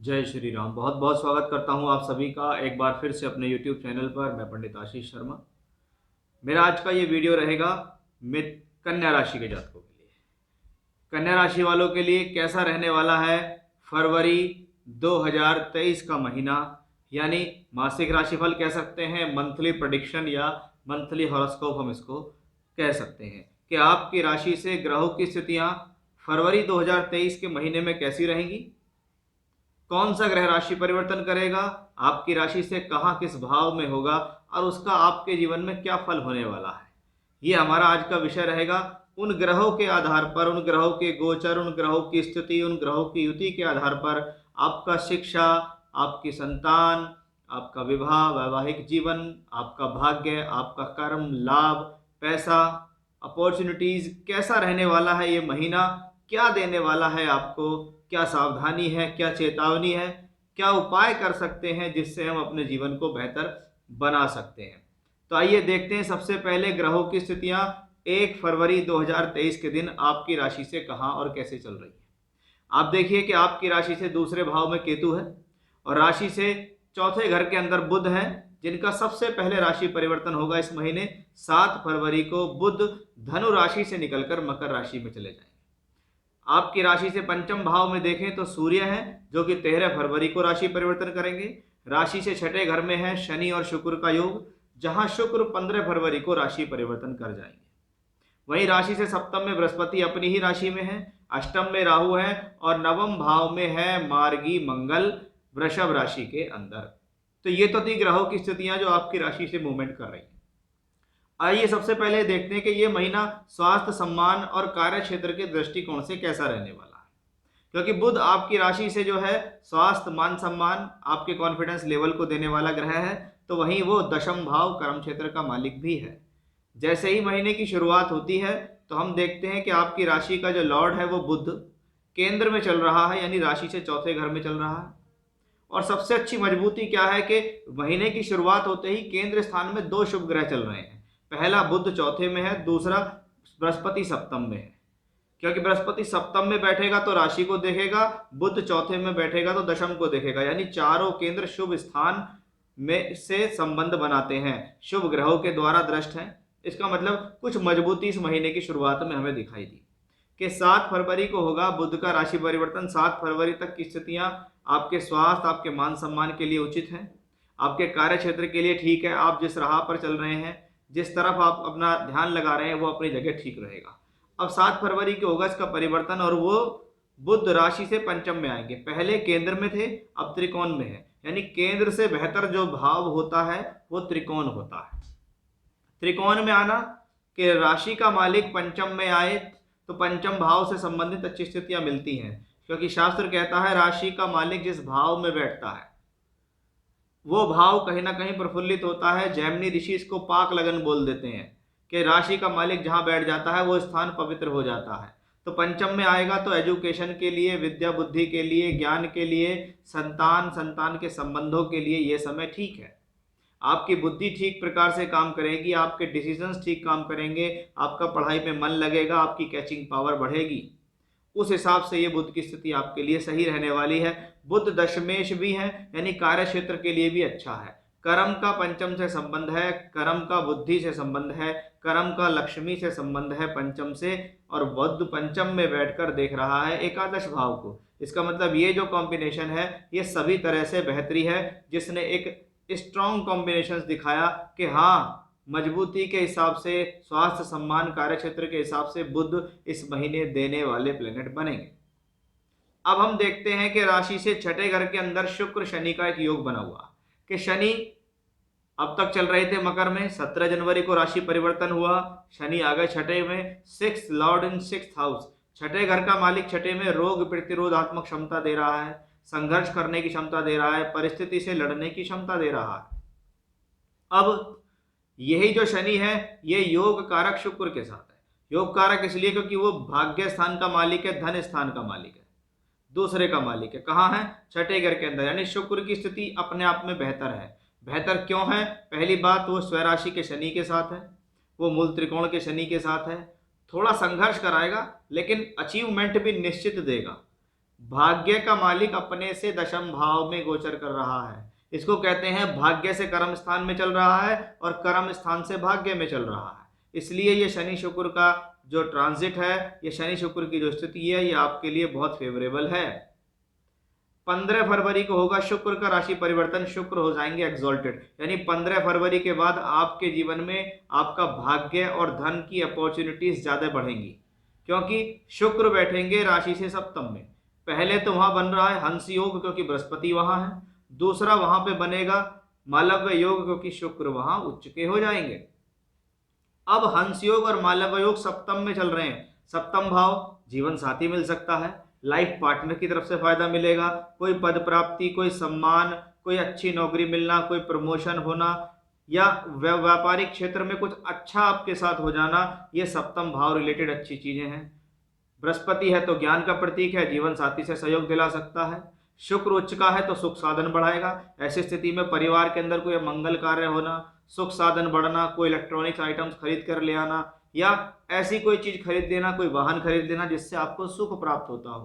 जय श्री राम। बहुत बहुत स्वागत करता हूं आप सभी का एक बार फिर से अपने YouTube चैनल पर। मैं पंडित आशीष शर्मा। मेरा आज का ये वीडियो रहेगा कन्या राशि के जातकों के लिए। कन्या राशि वालों के लिए कैसा रहने वाला है फरवरी 2023 का महीना, यानी मासिक राशिफल कह सकते हैं, मंथली प्रेडिक्शन या मंथली हॉरोस्कोप हम इसको कह सकते हैं कि आपकी राशि से ग्रहों की स्थितियां फरवरी 2023 के महीने में कैसी रहेंगी, कौन सा ग्रह राशि परिवर्तन करेगा, आपकी राशि से कहां किस भाव में होगा और उसका आपके जीवन में क्या फल होने वाला है। ये हमारा आज का विषय रहेगा। उन ग्रहों के आधार पर, उन ग्रहों के गोचर, उन ग्रहों की स्थिति, उन ग्रहों की युति के आधार पर आपका शिक्षा, आपकी संतान, आपका विवाह, वैवाहिक जीवन, आपका भाग्य, आपका कर्म, लाभ, पैसा, अपॉर्चुनिटीज कैसा रहने वाला है। ये महीना क्या देने वाला है आपको, क्या सावधानी है, क्या चेतावनी है, क्या उपाय कर सकते हैं जिससे हम अपने जीवन को बेहतर बना सकते हैं। तो आइए देखते हैं सबसे पहले ग्रहों की स्थितियां 1 फरवरी 2023 के दिन आपकी राशि से कहां और कैसे चल रही है। आप देखिए कि आपकी राशि से दूसरे भाव में केतु है और राशि से चौथे घर के अंदर बुध है, जिनका सबसे पहले राशि परिवर्तन होगा इस महीने 7 फरवरी को। बुध धनु राशि से निकलकर मकर राशि में चले जाएंगे। आपकी राशि से पंचम भाव में देखें तो सूर्य है, जो कि 13 फरवरी को राशि परिवर्तन करेंगे। राशि से छठे घर में है शनि और शुक्र का योग, जहां शुक्र 15 फरवरी को राशि परिवर्तन कर जाएंगे। वहीं राशि से सप्तम में बृहस्पति अपनी ही राशि में है, अष्टम में राहु है और नवम भाव में है मार्गी मंगल वृषभ राशि के अंदर। तो ये तो थी ग्रहों की स्थितियां जो आपकी राशि से मूवमेंट कर रही हैं। आइए सबसे पहले देखते हैं कि ये महीना स्वास्थ्य, सम्मान और कार्य क्षेत्र के दृष्टिकोण से कैसा रहने वाला है। क्योंकि बुध आपकी राशि से जो है स्वास्थ्य, मान सम्मान, आपके कॉन्फिडेंस लेवल को देने वाला ग्रह है, तो वहीं वो दशम भाव कर्म क्षेत्र का मालिक भी है। जैसे ही महीने की शुरुआत होती है तो हम देखते हैं कि आपकी राशि का जो लॉर्ड है वो बुध केंद्र में चल रहा है, यानी राशि से चौथे घर में चल रहा है। और सबसे अच्छी मजबूती क्या है कि महीने की शुरुआत होते ही केंद्र स्थान में 2 शुभ ग्रह चल रहे हैं। पहला बुध चौथे में है, दूसरा बृहस्पति सप्तम में है। क्योंकि बृहस्पति सप्तम में बैठेगा तो राशि को देखेगा, बुध चौथे में बैठेगा तो दशम को देखेगा, यानी चारों केंद्र शुभ स्थान में से संबंध बनाते हैं, शुभ ग्रहों के द्वारा दृष्ट हैं। इसका मतलब कुछ मजबूती इस महीने की शुरुआत में हमें दिखाई दी कि 7 फरवरी को होगा बुध का राशि परिवर्तन। 7 फरवरी तक की स्थितियां आपके स्वास्थ्य, आपके मान सम्मान के लिए उचित हैं, आपके कार्य क्षेत्र के लिए ठीक है। आप जिस राह पर चल रहे हैं, जिस तरफ आप अपना ध्यान लगा रहे हैं, वो अपनी जगह ठीक रहेगा। अब 7 फरवरी को होगा इसका परिवर्तन और वो बुध राशि से पंचम में आएंगे। पहले केंद्र में थे, अब त्रिकोण में है, यानी केंद्र से बेहतर जो भाव होता है वो त्रिकोण होता है। त्रिकोण में आना कि राशि का मालिक पंचम में आए तो पंचम भाव से संबंधित अच्छी स्थितियां मिलती हैं, क्योंकि शास्त्र कहता है राशि का मालिक जिस भाव में बैठता है वो भाव कहीं ना कहीं प्रफुल्लित होता है। जैमिनी ऋषि इसको पाक लगन बोल देते हैं कि राशि का मालिक जहां बैठ जाता है वो स्थान पवित्र हो जाता है। तो पंचम में आएगा तो एजुकेशन के लिए, विद्या बुद्धि के लिए, ज्ञान के लिए, संतान के संबंधों के लिए ये समय ठीक है। आपकी बुद्धि ठीक प्रकार से काम करेगी, आपके डिसीजंस ठीक काम करेंगे, आपका पढ़ाई में मन लगेगा, आपकी कैचिंग पावर बढ़ेगी। उस हिसाब से ये बुध की स्थिति आपके लिए सही रहने वाली है। बुध दशमेश भी है, यानी कार्य क्षेत्र के लिए भी अच्छा है। कर्म का पंचम से संबंध है, कर्म का बुद्धि से संबंध है, कर्म का लक्ष्मी से संबंध है पंचम से, और बुध पंचम में बैठकर देख रहा है एकादश भाव को। इसका मतलब ये जो कॉम्बिनेशन है ये सभी तरह से बेहतरी है, जिसने एक स्ट्रॉन्ग कॉम्बिनेशन दिखाया कि हाँ, मजबूती के हिसाब से, स्वास्थ्य, सम्मान, कार्य क्षेत्र के हिसाब से बुध इस महीने देने वाले प्लेनेट बनेंगे। अब हम देखते हैं कि राशि से छठे घर के अंदर शुक्र शनि का एक योग बना हुआ कि शनि अब तक चल रहे थे मकर में, 17 जनवरी को राशि परिवर्तन हुआ, शनि आ गए छठे में। 6 लॉर्ड इन 6th हाउस, छठे घर का मालिक छठे में रोग प्रतिरोधात्मक क्षमता दे रहा है, संघर्ष करने की क्षमता दे रहा है, परिस्थिति से लड़ने की क्षमता दे रहा है। अब यही जो शनि है ये योग कारक शुक्र के साथ है। योग कारक इसलिए क्योंकि वो भाग्य स्थान का मालिक है, धन स्थान का मालिक है, दूसरे का मालिक है। कहाँ है? छठे घर के अंदर, यानी शुक्र की स्थिति अपने आप में बेहतर है। बेहतर क्यों है? पहली बात, वो स्वराशि के शनि के साथ है, वो मूल त्रिकोण के शनि के साथ है। थोड़ा संघर्ष कराएगा लेकिन अचीवमेंट भी निश्चित देगा। भाग्य का मालिक अपने से दशम भाव में गोचर कर रहा है। इसको कहते हैं भाग्य से कर्म स्थान में चल रहा है और कर्म स्थान से भाग्य में चल रहा है। इसलिए ये शनि शुक्र का जो ट्रांजिट है, ये शनि शुक्र की जो स्थिति है, ये आपके लिए बहुत फेवरेबल है। 15 फरवरी को होगा शुक्र का राशि परिवर्तन, शुक्र हो जाएंगे एक्सॉल्टेड, यानी 15 फरवरी के बाद आपके जीवन में आपका भाग्य और धन की अपॉर्चुनिटीज ज्यादा बढ़ेंगी, क्योंकि शुक्र बैठेंगे राशि से सप्तम में। पहले तो वहां बन रहा है हंस योग, क्योंकि बृहस्पति वहां है। दूसरा वहां पे बनेगा मालव्य योग, क्योंकि शुक्र वहां उच्च के हो जाएंगे। अब हंस योग और मालव्य योग सप्तम में चल रहे हैं। सप्तम भाव जीवन साथी मिल सकता है, लाइफ पार्टनर की तरफ से फायदा मिलेगा, कोई पद प्राप्ति, कोई सम्मान, कोई अच्छी नौकरी मिलना, कोई प्रमोशन होना, या व्यापारिक क्षेत्र में कुछ अच्छा आपके साथ हो जाना, ये सप्तम भाव रिलेटेड अच्छी चीजें हैं। बृहस्पति है तो ज्ञान का प्रतीक है, जीवन साथी से सहयोग दिला सकता है। शुक्र उच्च का है तो सुख साधन बढ़ाएगा। ऐसी स्थिति में परिवार के अंदर कोई मंगल कार्य होना, सुख साधन बढ़ना, कोई इलेक्ट्रॉनिक्स आइटम्स खरीद कर ले आना, या ऐसी कोई चीज खरीद देना, कोई वाहन खरीद देना जिससे आपको सुख प्राप्त होता हो,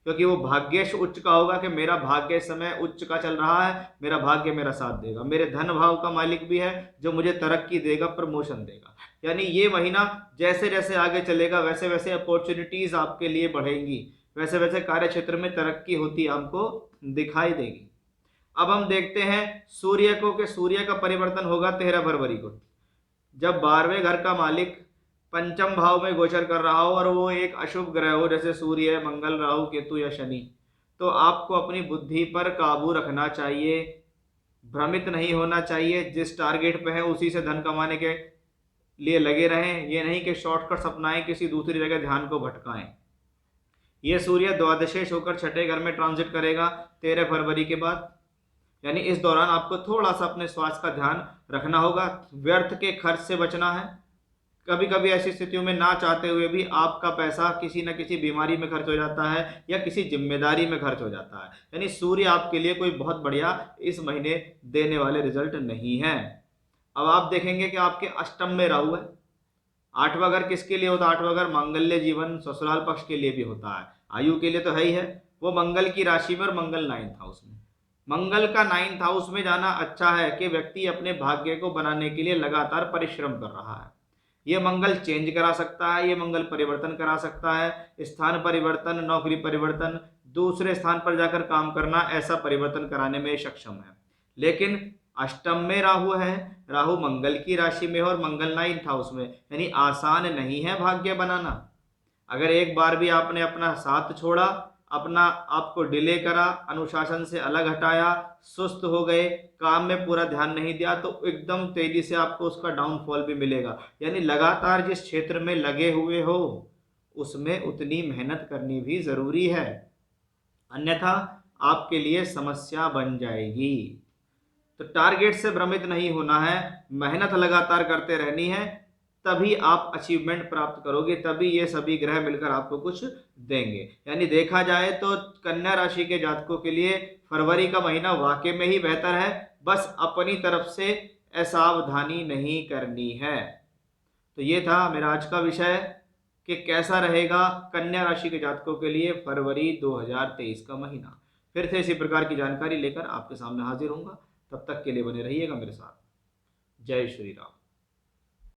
क्योंकि वो भाग्येश उच्च का होगा कि मेरा भाग्य समय उच्च का चल रहा है, मेरा भाग्य मेरा साथ देगा। मेरे धन भाव का मालिक भी है जो मुझे तरक्की देगा, प्रमोशन देगा। यानी ये महीना जैसे जैसे आगे चलेगा वैसे वैसे अपॉर्चुनिटीज आपके लिए बढ़ेंगी, वैसे वैसे कार्य क्षेत्र में तरक्की होती आपको दिखाई देगी। अब हम देखते हैं सूर्य को, कि सूर्य का परिवर्तन होगा 13 फरवरी को, जब 12वें घर का मालिक पंचम भाव में गोचर कर रहा हो और वो एक अशुभ ग्रह हो, जैसे सूर्य, मंगल, राहु, केतु या शनि, तो आपको अपनी बुद्धि पर काबू रखना चाहिए, भ्रमित नहीं होना चाहिए। जिस टारगेट पे है उसी से धन कमाने के लिए लगे रहें, ये नहीं कि शॉर्टकट्स अपनाएं, किसी दूसरी जगह ध्यान को भटकाएं। ये सूर्य द्वादशेश होकर छठे घर में ट्रांजिट करेगा 13 फरवरी के बाद, यानी इस दौरान आपको थोड़ा सा अपने स्वास्थ्य का ध्यान रखना होगा, व्यर्थ के खर्च से बचना है। कभी कभी ऐसी स्थितियों में ना चाहते हुए भी आपका पैसा किसी न किसी बीमारी में खर्च हो जाता है या किसी जिम्मेदारी में खर्च हो जाता है। यानी सूर्य आपके लिए कोई बहुत बढ़िया इस महीने देने वाले रिजल्ट नहीं है। अब आप देखेंगे कि आपके अष्टम में राहु है। आठवां घर किसके लिए होता है? आठवां घर मांगल्य जीवन, ससुराल पक्ष के लिए भी होता है, आयु के लिए तो है ही है। वो मंगल की राशि में और मंगल 9th हाउस में, मंगल का 9th हाउस में जाना अच्छा है कि व्यक्ति अपने भाग्य को बनाने के लिए लगातार परिश्रम कर रहा है। ये मंगल चेंज करा सकता है, ये मंगल परिवर्तन करा सकता है, स्थान परिवर्तन, नौकरी परिवर्तन, दूसरे स्थान पर जाकर काम करना, ऐसा परिवर्तन कराने में सक्षम है। लेकिन अष्टम में राहु है, राहु मंगल की राशि में और मंगल 9th हाउस में, यानी आसान नहीं है भाग्य बनाना। अगर एक बार भी आपने अपना साथ छोड़ा, अपना आपको डिले करा, अनुशासन से अलग हटाया, सुस्त हो गए, काम में पूरा ध्यान नहीं दिया, तो एकदम तेजी से आपको उसका डाउनफॉल भी मिलेगा। यानी लगातार जिस क्षेत्र में लगे हुए हो उसमें उतनी मेहनत करनी भी जरूरी है, अन्यथा आपके लिए समस्या बन जाएगी। तो टारगेट से भ्रमित नहीं होना है, मेहनत लगातार करते रहनी है, तभी आप अचीवमेंट प्राप्त करोगे, तभी ये सभी ग्रह मिलकर आपको कुछ देंगे। यानी देखा जाए तो कन्या राशि के जातकों के लिए फरवरी का महीना वाकई में ही बेहतर है, बस अपनी तरफ से असावधानी नहीं करनी है। तो ये था मेरा आज का विषय कि कैसा रहेगा कन्या राशि के जातकों के लिए फरवरी 2023 का महीना। फिर से इसी प्रकार की जानकारी लेकर आपके सामने हाजिर होऊंगा, तब तक के लिए बने रहिएगा मेरे साथ। जय श्री राम।